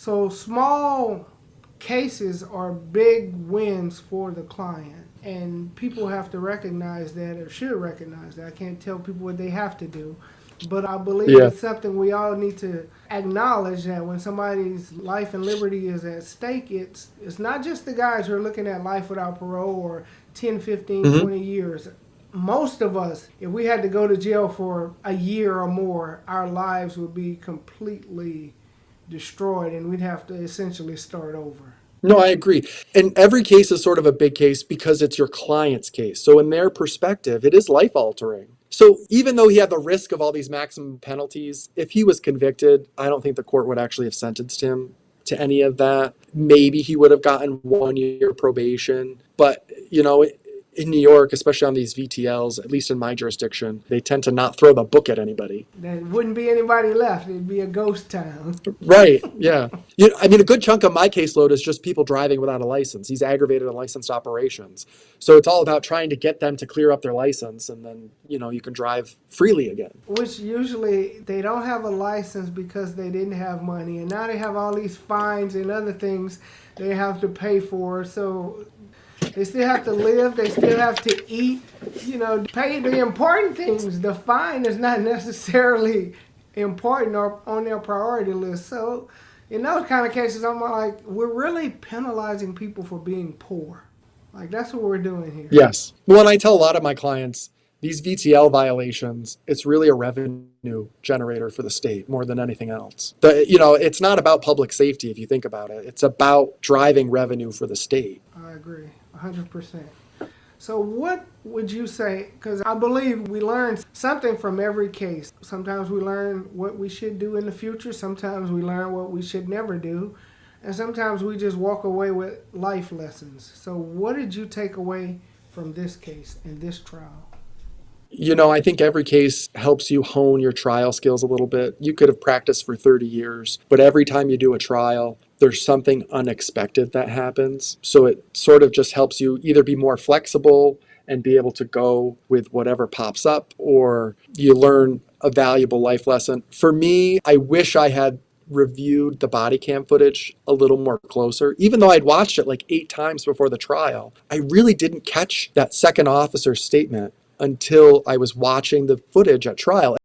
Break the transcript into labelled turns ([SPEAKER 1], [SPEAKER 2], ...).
[SPEAKER 1] So small cases are big wins for the client. And people have to recognize that, or should recognize that. I can't tell people what they have to do. But I believe
[SPEAKER 2] Yeah.
[SPEAKER 1] it's something we all need to acknowledge, that when somebody's life and liberty is at stake, it's not just the guys who are looking at life without parole or 10, 15,
[SPEAKER 2] Hmm.
[SPEAKER 1] 20 years. Most of us, if we had to go to jail for a year or more, our lives would be completely destroyed and we'd have to essentially start over.
[SPEAKER 2] No, I agree. And every case is sort of a big case because it's your client's case. So, in their perspective, it is life altering. So, even though he had the risk of all these maximum penalties, if he was convicted, I don't think the court would actually have sentenced him to any of that. Maybe he would have gotten 1 year probation. But, in New York, especially on these VTLs, at least in my jurisdiction, they tend to not throw the book at anybody.
[SPEAKER 1] There wouldn't be anybody left. It'd be a ghost town.
[SPEAKER 2] Right. Yeah. A good chunk of my caseload is just people driving without a license. These aggravated unlicensed operations. So it's all about trying to get them to clear up their license, and then, you can drive freely again.
[SPEAKER 1] Which usually they don't have a license because they didn't have money. And now they have all these fines and other things they have to pay for. So they still have to live. They still have to eat. Pay the important things. The fine is not necessarily important or on their priority list. So in those kind of cases, I'm like, we're really penalizing people for being poor. Like, that's what we're doing here.
[SPEAKER 2] Yes. Well, and I tell a lot of my clients, these VTL violations, it's really a revenue generator for the state more than anything else. It's not about public safety if you think about it. It's about driving revenue for the state.
[SPEAKER 1] I agree, 100%. So what would you say, because I believe we learn something from every case. Sometimes we learn what we should do in the future. Sometimes we learn what we should never do. And sometimes we just walk away with life lessons. So what did you take away from this case and this trial?
[SPEAKER 2] I think every case helps you hone your trial skills a little bit. You could have practiced for 30 years, but every time you do a trial, there's something unexpected that happens. So it sort of just helps you either be more flexible and be able to go with whatever pops up, or you learn a valuable life lesson. For me, I wish I had reviewed the body cam footage a little more closer. Even though I'd watched it like 8 times before the trial, I really didn't catch that second officer's statement until I was watching the footage at trial.